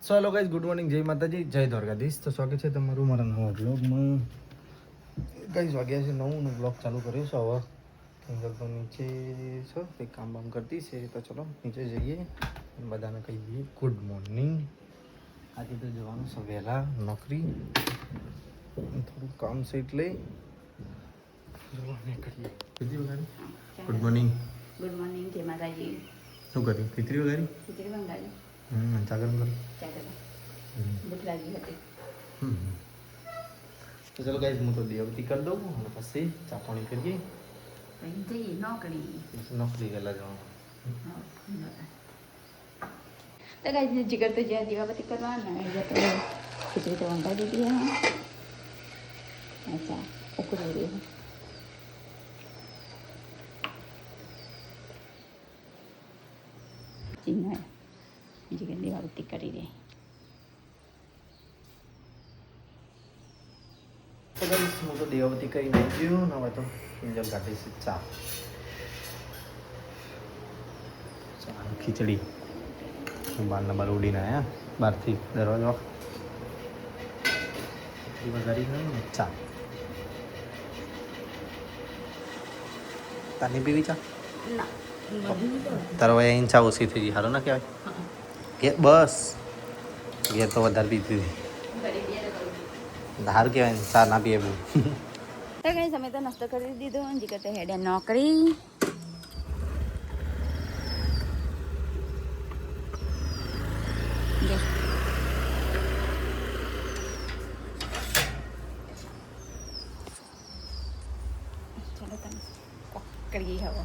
So hello guys, good morning, જય માતાજી, જય દ્વારકાધીશ. તો સ્વાગત છે તમારું મારા નવા બ્લોગમાં. ગાઈઝ વાગ્યા છે 9 નો બ્લોગ ચાલુ કર્યો છે. હવે કિંજલ તો નીચે છે, કંઈક કામ બામ કરતી છે. તો ચલો નીચે જઈએ, બધાને કહી દઈએ ગુડ મોર્નિંગ. આજે તો જવાનું છે વહેલા નોકરી, થોડું કામ છે એટલે જવા કરીએ. ખીચડી વગાડી. Good morning. ગુડ મોર્નિંગ, જય માતાજી. શું કર્યું? ખીચડી વગાડી. ખીચડી મંગાવી. ચા ગરમ કરી. ચા કરવા ભૂખ લાગી હતી. તો ચલો ગાઈઝ, હું તો દેવતી કરી દઉં અને પછી ચા પાણી કરીએ. પછી જઈએ નોકરી. નોકરી ગયેલા જવાનું. તો ગાઈઝ જીગર તો જ્યાં દીવાબત્તી કરવાના એટલે તો ખીચડી તો મંગાવી દીધી હા. અચ્છા ઉકળી રહી. ચીના જીગર દીવાબત્તી કરી રહી. તો ગાઈઝ હું તો દેવતી કરી નાખ્યું ને હવે તો કિંજલ કાઢી છે ચા. ખીચડી બારના બાર ઉડીને આવ્યા, બહારથી દરવાજો વગાડી ને ચા. તાની પીવી ચા? તારો ભાઈ અહીં ચા ઓછી થઈ ગઈ, સારું ના કહેવાય? ઘેર બસ ઘેર તો વધારે પીતી હતી. સારું કહેવાય ને, ચા ના પીએ બહુ. તો ગાઈઝ અમે તો નાસ્તો કરી દીધો. જીગર તો હેડે નોકરી. કરીએ હવે.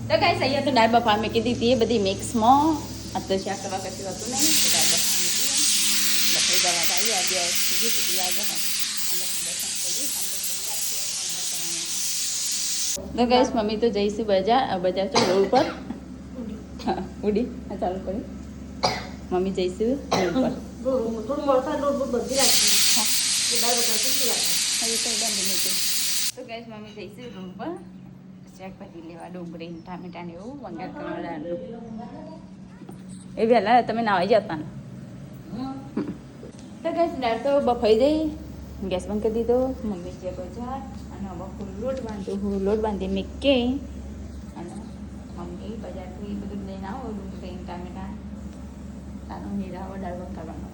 તો ગાઈસ અહીંયા તો દાળ બફા મેં કીધી હતી એ બધી મિક્સમાં. આ તો શાક કરવા કશું હતું નહીં તો દાળ બફા મૂકી બફાઈ દવા આવી આજે સીધી સીધી આગળ તો ગાઈસ મમ્મી તો જઈશું બજાર તો રોડ પર. હા ઉડી આ ચાલુ કરી. મમ્મી જઈશું રોડ પર. થોડું મળતા લોટ બધી રાખી દાળ બટાટી રાખી હવે તો બાંધી મૂકી. તો ગાઈસ મમ્મી જઈશું રોડ પર શાકભાજી લેવા, ડુંગળી ટામેટા ને એવું વંગાર કરવાનું. એ વહેલા તમે નાવાઈ જતા ને. તો ગાઈસ દાળ તો બફાઈ જઈ, ગેસ બંધ કરી દીધો. મમ્મી છે બજાર અને હવે હું લોટ બાંધી મૂકે અને મમ્મી બજારથી બધું લઈને આવો ડુંગળી ટામેટા તારો હીરાવો દાળ બંધ કરવાનો.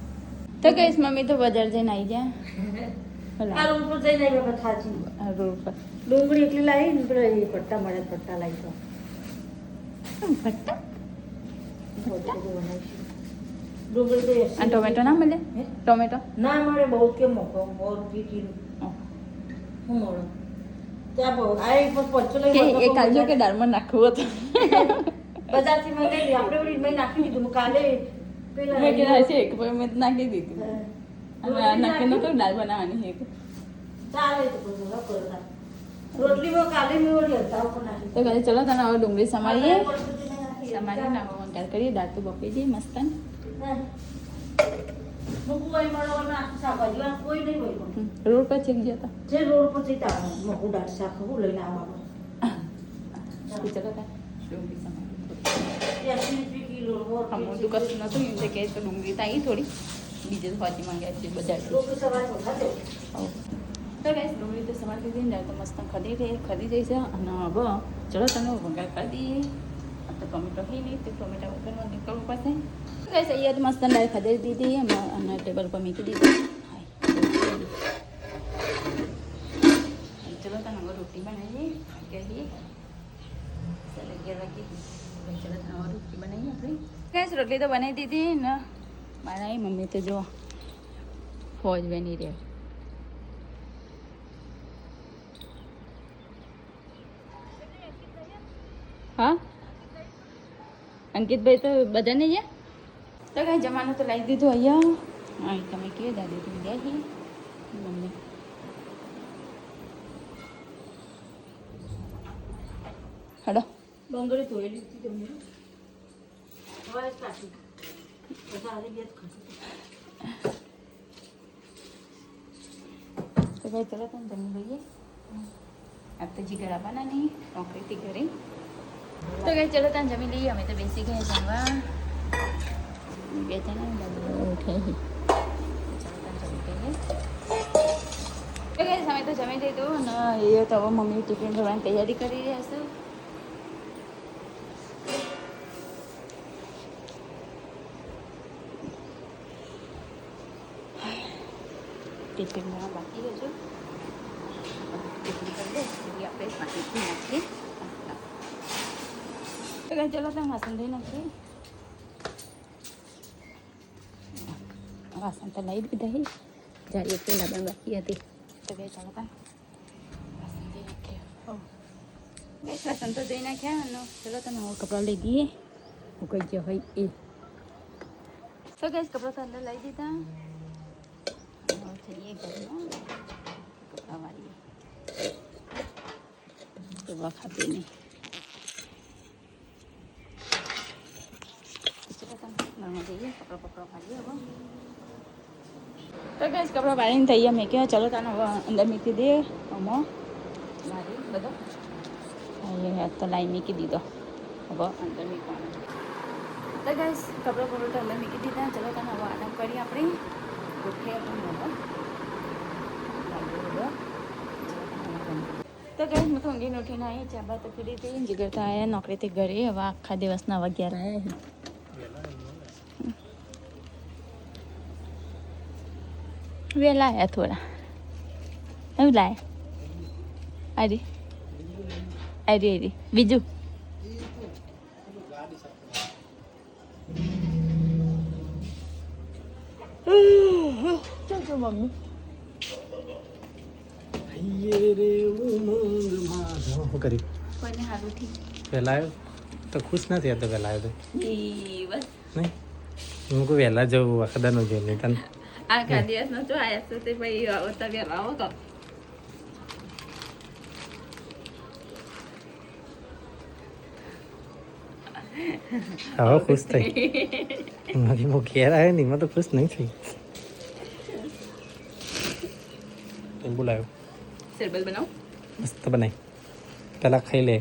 તો ગાઈસ મમ્મી તો બજાર જઈને આવી ગયા. આ રોડ પર જઈને આવી વખત સાચી રોડ પર ડુંગળી એટલી લાવી ને પેલા એ પટ્ટા મળે પટ્ટા લાવી તો ભટ્ટા ડુંગળી તો અને ટોમેટો ના મળે? ટોમેટો ના મળે, બહુ કેમ મોકો 100 કિલો હું મળે ત્યાં બહુ આ એક પચ્ચો લઈ એ કાલજો કે દાળમાં નાખવું હતું. બજારથી મંગાવી આપણે વળી મેં નાખી દીધું કાલે પેલા મેં કીધા છે એક પર મેં નાખી દીધું અને નાખી નતું દાળ બનાવવાની એક. ચાલે તો બધું ન કરતા રોટલીમાં કાલે મેં વળી હતા પણ નાખી તો કહે ચલો તને હવે ડુંગળી સમારીએ. સમારી નાખો વંકાર કરીએ. દાળ તો બફી જઈ મસ્ત. મૂકવાય મળો આખું શાકભાજી આ કોઈ નહીં હોય રોડ પર ચેક જતા જે રોડ પર જતા મોકું દાળ શાક હું લઈને આવવાનું ચલો તાર ડુંગળી સમારી. 80 કિલો મોટું કશું નતું એમ કે તો ડુંગળી તો આવી થોડી બીજે તો હોતી માંગ્યા છે બજાર. લોકો સવારે ખાતે તો ગાઈસ ડુંગળી તો સમાર કરી દઈએ તો મસ્ત ખરી જઈશે અને હવે ચલો તમે વઘાર કરી દઈએ. તો ટોમેટો હી નહીં તો ટોમેટા વગરનું નીકળવું પડશે. ગાઈસ અહીંયા તો મસ્ત દાળ ખાધી દીધી અને ટેબલ પર મૂકી દીધી. ચલો તને હવે રોટી બનાવીએ. કહીએ ચાલો 11 વાગે ચલો તને હવે રોટી બનાવીએ આપણે. ગાઈસ રોટલી તો બનાવી દીધી ને મારા મમ્મી તો જો ફોજ બની રહ્યા. હા અંકિતભાઈ તો બધા નહીં ગયા. તો કાંઈ જમાનું તો લાવી દીધું અહીંયા. અહીં તમે કહે દાદી તમે ગયા છીએ મમ્મી. હડો ડુંગળી ધોઈ લીધી તમને હવે કાઢી સારી ગેસ ખાતી તો ભાઈ ચલો તમે જમી લઈએ. આજ તો જીગર આવવાના નહીં નોકરીથી ઘરે. તો કઈ ચલો ત્યાં જમી લઈએ. અમે તો બેસી ગયા જમવા. બે જણા બધા ઉઠે સમય તો જમી દીધું ને એ તો હવે મમ્મી ટિફિન ભરવાની તૈયારી કરી રહ્યા છું. ટિફિન ભરવા બાકી હજુ ટિફિન કરી દે એટલે આપણે પાણીથી નાખીએ. ચલો તમે વાસણ ધોઈ નાખીએ. વાસણ તો લઈ દીધા જારી એક લાબણ બાકી હતી તો બે ચાલો તા વાસણ ધોઈ નાખ્યા. વાસણ તો ધોઈ નાખ્યા અને ચલો તમે હવે કપડાં લઈ દઈએ હું કહી ગયો હોય એ તો ગઈ કપડાં તો અંદર લઈ દીધા. જઈએ ઘરમાં કપડાં વાળીએ તો વખાતે નહીં. જઈએ કપડાં વાળીએ હવે તો ગઈ કપડાં વાળીને તૈયાર મેં કહ્યું ચલો તને હવે અંદર મૂકી દે આમાં મારી બધો તો લાઈ મૂકી દીધો હવે અંદર મૂકવાનો. તો ગઈ કપડાં તો અંદર મૂકી દીધા. ચલો તને હવે આરામ કરીએ આપણે ઉઠીએ પણ તો ગઈ હું તો ઊંઘીને ઉઠીને આવી ચા બા તો પીડી હતી જીગરતા આવ્યા નોકરીથી ઘરે. હવે આખા દિવસના 11 આવ્યા વહેલા આવ્યા થોડા એવું લાયા અરે અરે અરે બીજું ચાલજો મમ્મી કરી કોઈને સારું ઠીક વહેલા આવ્યો તો ખુશ નથી હતો વહેલા આવ્યો તો બસ નહીં હું કોઈ વહેલા જવું આખદાનું જોઈ નહીં તને આખા દિવસનો જો આવ્યા છે તે ભાઈ આવતા વહેલા આવો તો હવે ખુશ થઈ મારી હું ઘેર આવ્યો ને એમાં તો ખુશ નહીં થઈ. એમ બોલાયો શેરબલ બનાવ મસ્ત બનાવી પેલા ખાઈ લે.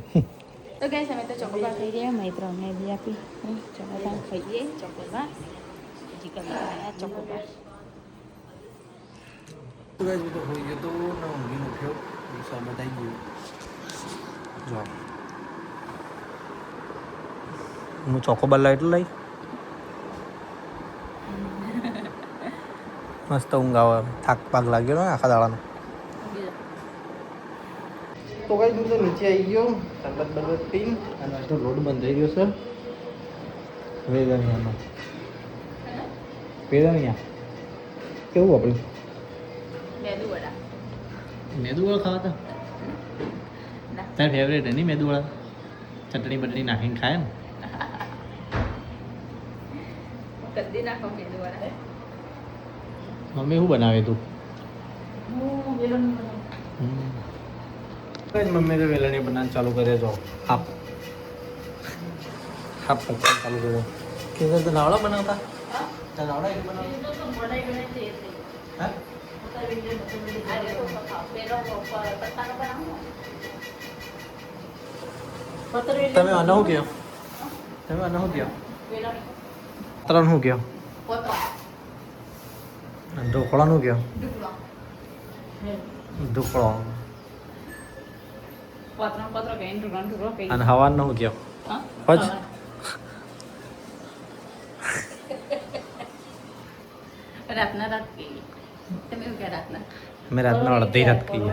તો ગાઈસ અમે તો ચોકોબાર ખાઈ રહ્યા મૈત્રને બી આપી ચોકોબાર ખાઈએ ચોકોબાર જીગર બનાવ્યા ચોકોબાર. તો ગાઈસ હું તો હોઈ ગયો તો ના ઊંઘીને ઉઠ્યો સ્વાગત આવી ગયું. જો હું ચોકોબાર લાવ એટલું લઈ મસ્ત ઊંઘ આવે થાક પાક લાગ્યો ને આખા દાડાનો. તો ગાઈસ હું તો નીચે આવી ગયો તબત બરબત પીન અને તો રોડ બંધ થઈ ગયો સર વેદનિયાનો વેદનિયા કેવું આપણે મેદુવડા મેદુવાળા ખાવા હતા તાર ફેવરેટ હે નહીં મેદુવાળા ચટણી બટણી નાખીને ખાય ને કદી નાખો મેદુવડા. મમ્મી શું બનાવે તું મમ્મી તો વેલણી બનાવવાનું ચાલુ કરે જો હાપ હાપ પકવાનું ચાલુ કર્યો કે તો નાવડા બનાવતા નાવડા એક બનાવતા તમે આનો શું કહો તમે આનો શું કહો ત્રણ શું કહો ઢોકળાનું કહો ઢોકળો અને હવાનું શું કહો પચ રાતના રાત કહીએ તમે એવું કે રાતના અમે રાતના અડધી રાત કહીએ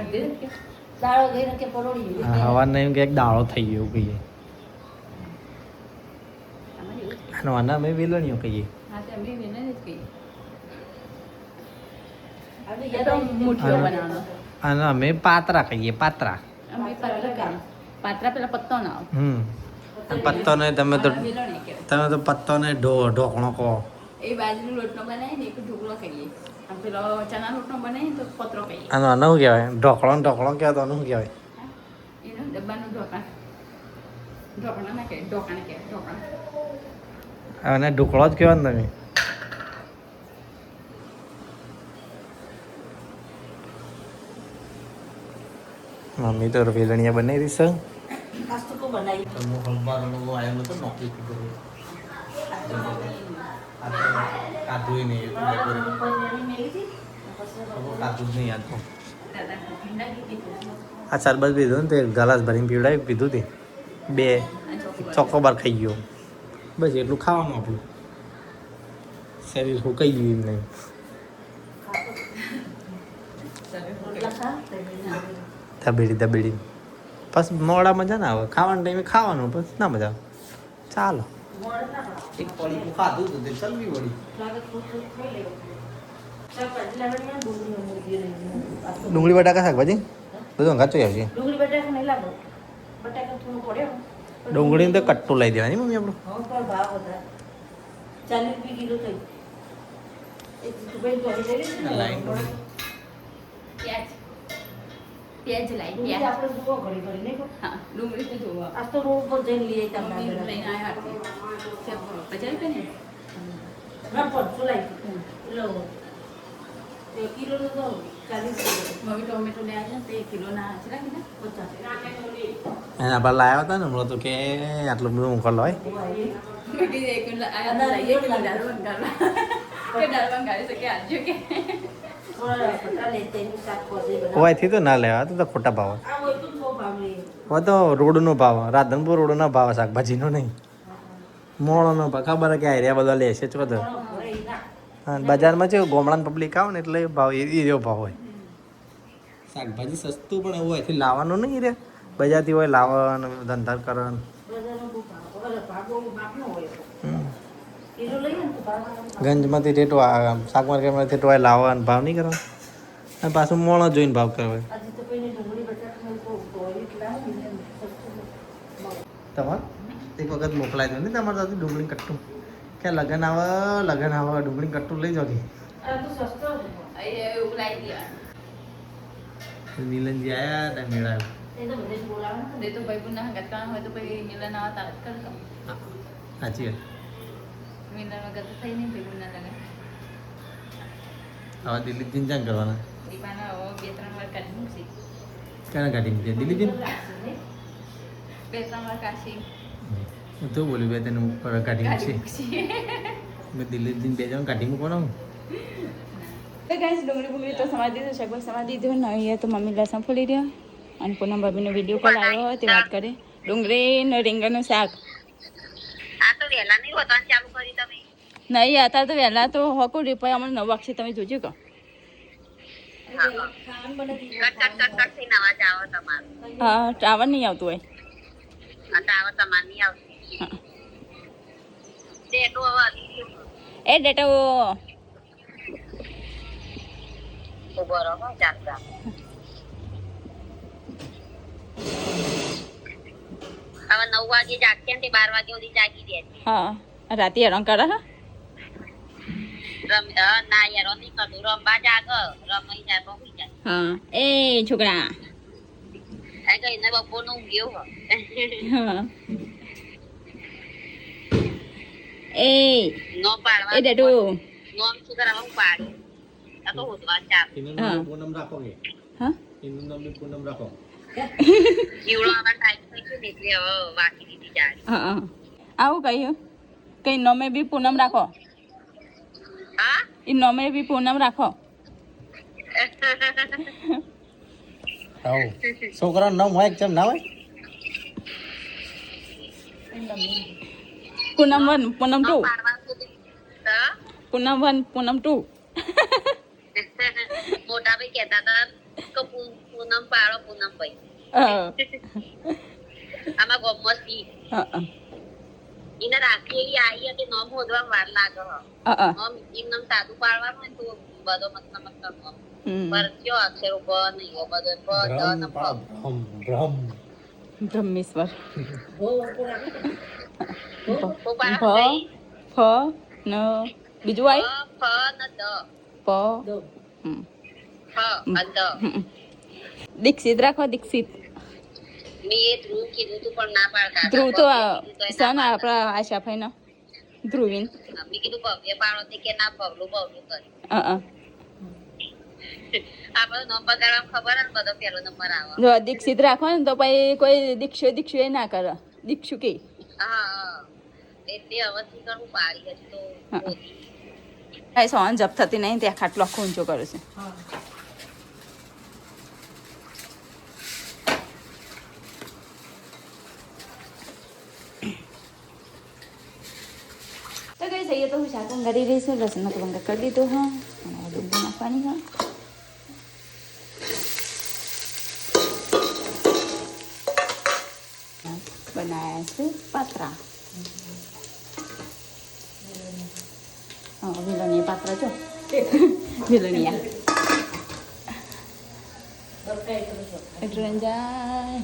દાળો ગઈ કે પરોળી હવાના એમ કે એક દાળો થઈ ગયો કહીએ અને આના અમે વેલણીઓ કહીએ હા તે અમે વેને જ કહીએ આપણે એ તો મુઠ્ઠીઓ બનાવવાનો અને અમે પાત્રા કહીએ પાત્રા અમે પાત્રા પેલા પત્તો ના આવે પત્તો ને તમે તો વેલણે કહેવાય. તમે તો પત્તો ને ઢોકણો કહો એ બાજરીનો લોટનો બનાવીને એક ઢોકળો કહીએ આમ પેલો ચણા લોટનો બનાવીને તો પતરો કહીએ. આનો આનું શું કહેવાય ઢોકળો કહેવાય તો આનું શું કહેવાય એનો ડબ્બાનું ઢોકણ ઢોકણા ના કહેવાય ઢોકણા કહેવાય ઢોકણા. અને ઢોકળો જ કહેવાય ને તમે મમ્મી તો વેલણીયા બનાવી દઈશ નાસ્તો કો બનાવી હું હલવાનો આવ્યો નતો નોકરી ખાધું નહીં ખાધું જ નહીં યાદ તો આ શરબત પીધું ને તે ગલાસ ભરીને પીવડાવી પીધું તે બે ચોકોબાર ખાઈ ગયો બસ એટલું ખાવાનું આપણું શરીર સુકાઈ ગયું એમ નહીં દબેડી બસ મોડા મજા ના આવે ખાવાના ટાઈમે ખાવાનું બસ ના મજા આવે ચાલો એક પડી ખાધું તો તે ચલવી વળી ડુંગળી બટાકા શાકભાજી બધું અંગાત આવશે ડુંગળી બટાકા નહીં લાગો બટાકા થોડું પડ્યો ડુંગળીને તો કટ્ટું લઈ દેવાની મમ્મી આપણું હા પણ ભાવ હતા 40 રૂપિયા કિલો થઈ એક રૂપિયા જોડી લઈ લીધી પ્યાજ લાઈ ડુંગળી પ્યાજ આપણે જુઓ ઘડી ઘડી નહીં કહો? હા ડુંગળી તો જોવા આજ તો રોડ પર જઈને લઈ આવી મમ્મી તમને લઈને આવ્યા હતા બજાર કે ને ના પડશું લાવી લો એક કિલો નો તો 40 રૂપિયા મમ્મી ટોમેટો લઈ આવ્યા તે કિલોના છે ને 50 એને આપણે લાવ્યા હતા ને હમણાં તો કે આટલું બધું ઊંઘર હોય હોયથી તો ના લેવા તો ખોટા ભાવ હોય તો રોડનો ભાવ રાધનપુર રોડનો ભાવ શાકભાજીનો નહીં મોળોનો ભાવ ખબર કે આયરિયા બધા લે છે ચો તો હા બજારમાં છે ગોમડાની પબ્લિક આવે ને એટલે ભાવ એ એવો ભાવ હોય શાકભાજી સસ્તું પણ એવું અહીંથી લાવવાનું નહીં રે બજારથી હોય લાવવાનું ધંધા કરવાનું ગંજમાંથી ટેટો શાક માર્કેટમાંથી ટેટો હોય લાવવાનું ભાવ નહીં કરવાનો અને પાછું મોણો જોઈને ભાવ કરવા તમારે એક વખત મોકલાઈ દો ને તમારે ત્યાંથી ડુંગળી કટ્ટું કે લગન આવે ડુંગળી કટ્ટું લઈ જાઓ કે નીલનજી આવ્યા ત્યાં મેળાયો સાચી વાત હવે દિલ્હી દિન ચાંગ કરવાના ક્યાં ગાડી મૂકી દિલ્હી હું તો બોલ્યું બે તને કાઢી મૂકશે મેં દિલ્હી દિન બે જણ કાઢી મૂકવાનો તો ગાઈસ ડુંગળી બુંગળી તો સમારી દીધું શાકભાજી સમારી દીધું ને અહીંયા તો મમ્મી લસણ ફોલી રહ્યા અને પૂનમ ભાભીનો વિડીયો કોલ આવ્યો હોય તે વાત કરે ડુંગળી ને રીંગણનું શાક નહીં અત્યારે તો વહેલા તો હોકું રૂપિયા અમને 9 વાગશે તમે જોજો કહો હા ટાવર નહીં આવતું હોય એ ડેટા હવે 9 વાગે જાગશે ને 12 વાગે સુધી જાગી દે હા રાતે હેરાન કરે હા ના યાર નહીં કરતું રમવા જાગ રમાઈ જાય બહુ જાય હા એ છોકરા આ કઈ ને બપોરનું ઊંઘ્યો હો હા એ નો પાડવા એ ડેટુ નોમ શું કરાવવા પાડી આ તો હોતવા ચાલ પૂનમ રાખો કે હા એનું નામ બી પૂનમ રાખો જીવડો આવા ટાઈમ થઈ ગયો ને એટલે હવે વાકી દીધી જાય હા આવું કહ્યું કઈ નોમે બી પૂનમ રાખો હા એ નોમે બી પૂનમ રાખો આવો છોકરાનું નામ હોય કેમ ના હોય પૂનમ 1 પૂનમ 2 પાડવા સુધી હા પૂનમ 1 પૂનમ 2 મોટા ભાઈ કહેતા હતા કે પૂનમ પાડો પૂનમ ભાઈ આમાં ગમતી એને રાખી એવી આવી હતી નોમ હોદવા વાર લાગે નોમ એમ સાદું પાડવાનું હોય તો બધો મતલબ પર કયો અક્ષરો બ નહીં હો બધો બ દ ન પ બ્રહ્મેશ્વર પોપાડા ફ ફ ન બીજું આય ફ ન દ પ ફ અને દ દીક્ષિત રાખો દીક્ષિત મેં એ ધ્રુવ કીધું તું પણ ના પાડતા ધ્રુવ તો સન આપણા આશાભાઈનો ધ્રુવીન મેં કીધું ભવ્ય પાડો તે કે ના ભવલું કરી આપણે નંબર બગાડવા ખબર ને બધો પેલો નંબર આવે જો દીક્ષિત રાખો ને તો પછી કોઈ દીક્ષુ એ ના કરે દીક્ષુ કે હા એટલે હવે થી કરું પાડી હજી તો કાંઈ સવાન જપ થતી નહીં ત્યાં ખાટલો આખો ઊંચો કર્યો છે હા તો કઈ જઈએ તો હું શાક વંગારી રહીશું લસણનો તો વંગા કરી દીધો હા અને ડુંગળી નાખવાની હા બનાવ્યા છે પાત્રા હા વિલોનિયા પાત્રા જો વિલોનિયા એટલે જાય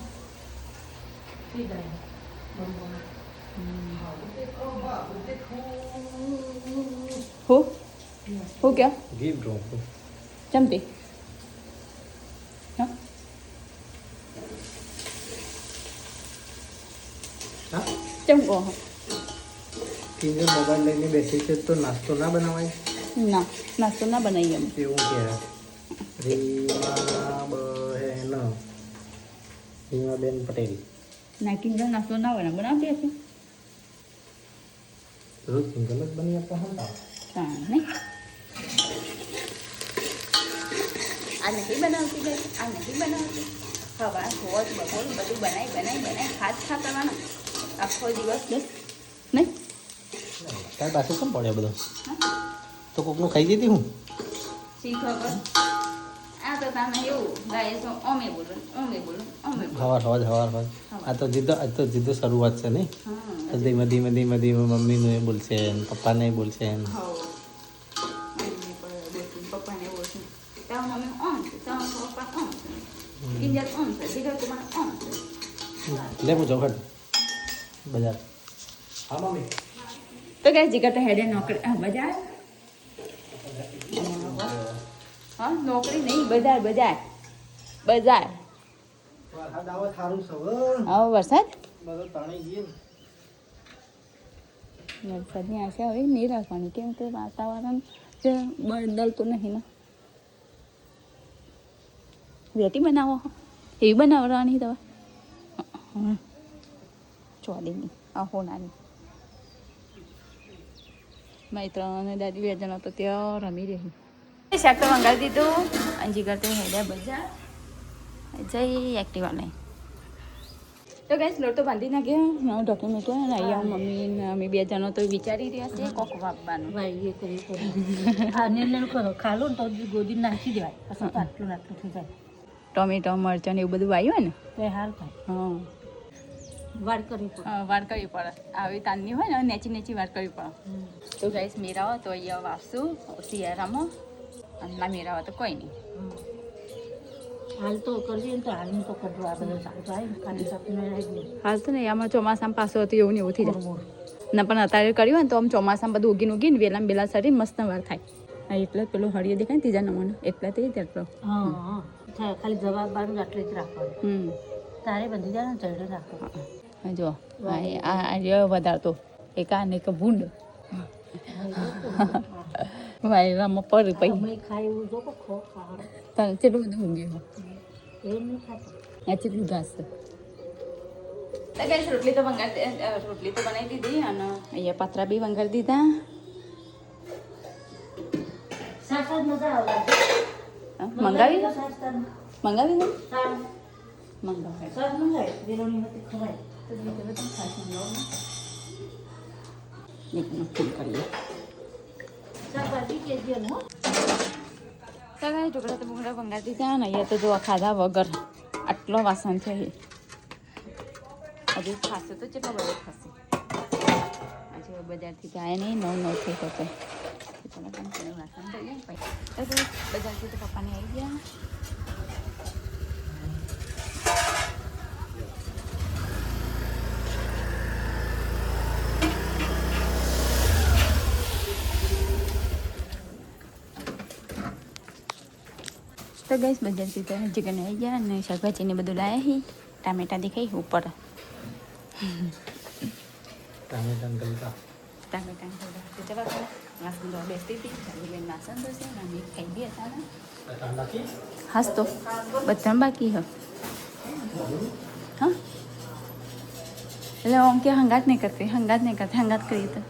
હું ક્યાં ગીવ ડ્રો ચમતી હા હા ચમકો ટીચર મોબાઈલ લઈને બેસી છે તો નાસ્તો ના બનાવાય ના નાસ્તો ના બનાવીએ અમે એવું કે રીમાબેન પટેલ નાખીને જો નાસ્તો ના બને બનાવતી હશે રોજ સિંગલ જ બની આપતા હતા હા નહીં આ નથી બનાવતી ગઈ આ નથી બનાવતી ખબર હોત બપોર બધું બનાવી ખાસ કરવાનું આખો દિવસ બસ નહીં તારી પાસે કેમ પડ્યો બધો તો કોકનું ખાઈ દીધી હું શી ખબર આ તો તમે એવું ગાય તો અમે બોલો હવાર આ તો જીદ્દો શરૂઆત છે નહીં હા ધીમે ધીમે મમ્મીનું એ બોલશે ને પપ્પાને એ બોલશે ને પપ્પાને ઓળખું તાવ મમ્મી ઓમ છે તાવ પપ્પા ઓમ છે ઇન્ડિયા ઓમ છે દીકરા કુમાર ઓમ છે લે હું જાઉં બજાર હા મમ્મી તો કઈ જીગર તો હેડે નોકરી બજાર હા નોકરી નહીં બજાર સારું છે હા વરસાદ બધો પાણી ગયું વરસાદની આશા હવે નહીં રાખવાની કેમ કે વાતાવરણ બદલતું નહીં ને વેટી બનાવો એવી બનાવવાની દવા ચોદીની આ હોનાની મારી ત્રણ દાદી બે જણા તો ત્યાં રમી રહી શાક તો મંગાવી દીધું અને જીગર તો હેડ્યા બજાર જઈ એક્ટિવા લઈ તો ગેસ લોટ તો બાંધી નાખ્યો ડોક્યુમેન્ટ અને અહીંયા મમ્મી ને અમે બે જણો તો વિચારી રહ્યા છે કોક વાપવાનું ભાઈ એ કરી આ નિર્ણય કરો ખાલો ને તો ગોદી નાખી દેવાય પછી આટલું થઈ જાય ટોમેટો મરચાં ને એવું બધું વાવ્યું ને તો હાલ થાય હા વાડ કરવી પડે વાર કરવી પડે આવી તાનની હોય ને નેચી વાર કરવી પડે તો ગાઈસ મેરાવો તો અહીંયા વાવશું શિયાળામાં અને ના મેરાવો તો કોઈ નહીં હાલ તો કરવી ને તો હાલનું તો કરવું આ બધું સારું થાય ખાલી સાપીને આવી હાલ તો ને આમાં ચોમાસામાં પાછું હતું એવું ને એવું થઈ જાય ના પણ અત્યારે કર્યું હોય ને તો આમ ચોમાસામાં બધું ઉગીને વેલા બેલા સારી મસ્ત વાર થાય હા એટલે પેલું હળીએ દેખાય ને ત્રીજા નંબરનો એટલે તે તેટલો હા ખાલી જવાબ બારું આટલે જ રાખવાનું તારે બધી જાય ને ચડે રાખવાનું જો આ વધારતો એક આ ને એક ભૂંડ વાયરામાં પર પઈ અમે ખાય એવું જો કે ખો ખાવાનું તને કેટલું બધું ઊંઘ્યું એ નહીં ખાતો આ કેટલું ઘાસ છે રોટલી તો રોટલી તો બનાવી દીધી અને અહીંયા પાત્રા બી વંગારી દીધા સાસા મજા આવે મંગાવી દો સાસા મંગાવી દો સાસ મંગાવે સાસ મંગાય વિરોની મતી ખવાય તો બધું ખાસ મંગાવું ફૂલ કરીએ શાકભાજી કે જે હો સગા ઢોકળા તો ભૂંગળા ભંગાર દીધા ને અહીંયા તો જો ખાધા વગર આટલો વાસણ છે હજુ ખાશે તો કેટલો બધો ખાશે હજુ બજારથી જાય નહીં નવ થઈ જતો વાસણ થઈ જાય બજારથી તો પપ્પાને આવી ગયા તો ગઈશ બજારથી તો ચિકન આવી ગયા અને શાકભાજીને બધું લાવ્યા હી ટામેટા દેખાય ઉપર ટામેટા ચલો વાસણ ધોવા બેસતી હતી ચાલી વાસણ ધોશે અને અમે ખાઈ બી હતા હાસ તો બધા બાકી હ હા એટલે આમ કે હંગાત નહીં કરતી હંગાત કરી તો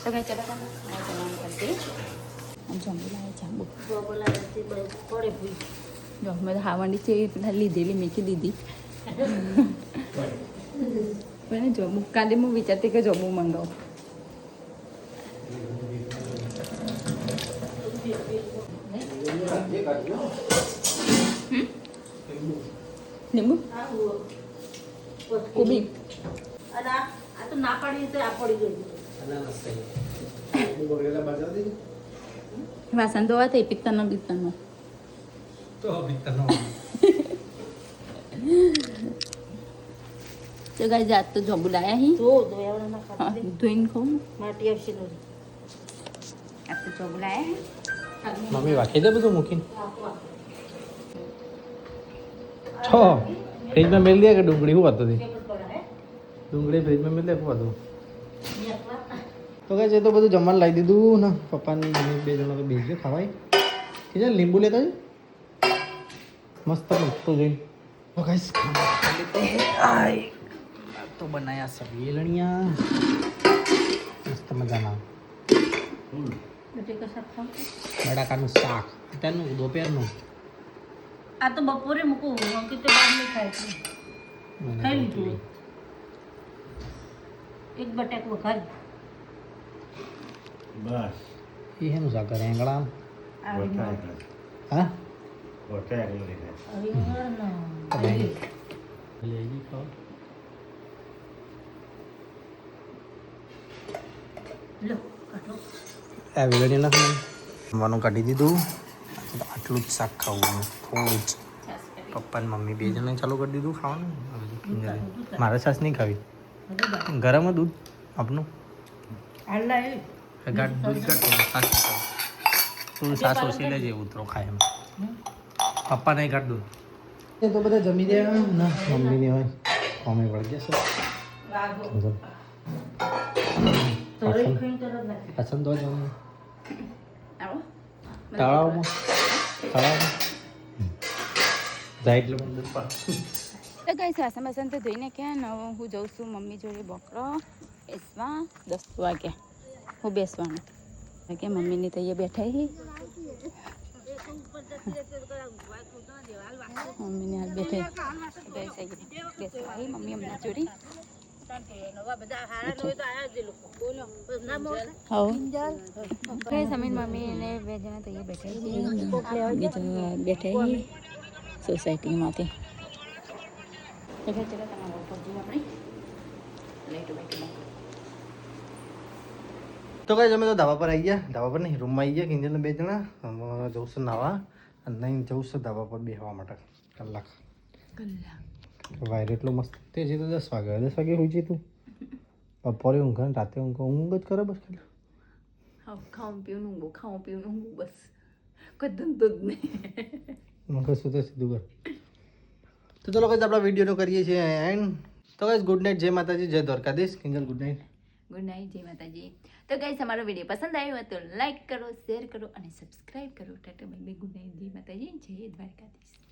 તો કઈ ચલો તમે જવાનું કરતી જંબુ લાવે જાંબુ પડે ભૂઈ જો મેં હાવંડી છે લીધેલી મેકી દીધી મને જોબુ કાલે હું વિચારતી કે જોબુ મંગાવું લીંબુ કોબી અને આ તો ના પાડી તો આ પડી ગયું વાસણ ધોવા થઈ પિત્તરનો તો ભીતરનો તો ગાઈ જાત તો જોબુ લાયા હી તો દોયાવાળા ના ખાતી ધોઈને ખાઉં માટી આવશે નો આ તો જોબુ લાયા હી મમ્મી વાંકી દે બધું મૂકીને છો ફ્રીજમાં મેળ દે કે ડુંગળી શું હતું ડુંગળી ફ્રીજમાં મેળ દે શું હતું તો કઈ છે તો બધું જમવાનું લાવી દીધું ને પપ્પાની મમ્મી બે જણા તો બેસી ખાવાય કે છે લીંબુ લેતા જ મસ્ત મસ્ત જોઈને તો કઈ તો બનાયા સવેલણિયા મસ્ત મજાના બટાકાનું શાક અત્યારનું દોપહેરનું આ તો બપોરે મૂકું અંકિત તો બહાર નહીં ખાય છે ખાઈ લીધું એક બટાક વઘાર બસ એ શેનું શાક કરે એંગળા હા આ વેલણી નાખ જમવાનું કાઢી દીધું આટલું જ શાક ખાવું થોડું જ પપ્પા ને મમ્મી બે જણે ચાલુ કરી દીધું ખાવાનું મારે છાશ નહીં ખાવી ગરમ દૂધ આપનું ગાઢ દૂધ ગાઢ છાશ નહીં ખાવી તું છાશ ઓછી લેજે ઉતરો ખાય એમ પપ્પા નહીં ગાઢ દૂધ એ તો બધા જમી ગયા ના મમ્મીની હોય મમ્મી વળી ગયા છે પસંદ તો જવાનું આવો તળાવમાં જાય એટલે મને દૂધ પા તો કઈ વાસણ બાસણ તો ધોઈને ક્યાં ને હું જઉં છું મમ્મી જોડે બકરો બેસવા 10 વાગે હું બેસવાનું કે મમ્મીની તો અહીંયા બેઠા હી મમ્મીને હાલ બેઠે બેસવા આવી મમ્મી હમણાં જોડી કઈ સમીર મમ્મી ને બે જણા તો અહીંયા બેઠા બીજા બેઠા સોસાયટીમાંથી ચલો તમારા ઉપર જઈએ આપણે લાઈટો બાઈટો તો કઈ અમે તો ધાબા પર આવી ગયા ધાબા પર નહીં રૂમમાં આવી ગયા કિંજલ બે જણા જવું છે નાવા અને નહીં જવું છે ધાબા પર બેસવા માટે કલાક વાયર એટલો મસ્ત તે છે તો 10 વાગે 10 વાગે હોઈ તું બપોરે ઊંઘ ને રાતે ઊંઘ જ કરે બસ ખાલી ખાવું પીવું બસ કોઈ ધંધો જ નહીં કશું તો સીધું કર તો ચલો કઈ આપણા વિડીયોનો કરીએ છીએ એન્ડ તો કઈ ગુડ નાઇટ જય માતાજી જય દ્વારકાધીશ કિંજલ ગુડ નાઇટ જય માતાજી તો ગાઈસ અમારો વિડીયો પસંદ આવ્યો હોય તો લાઈક કરો શેર કરો અને સબસ્ક્રાઇબ કરો Tata bye bye good night જય માતાજી જય દ્વારકાધીશ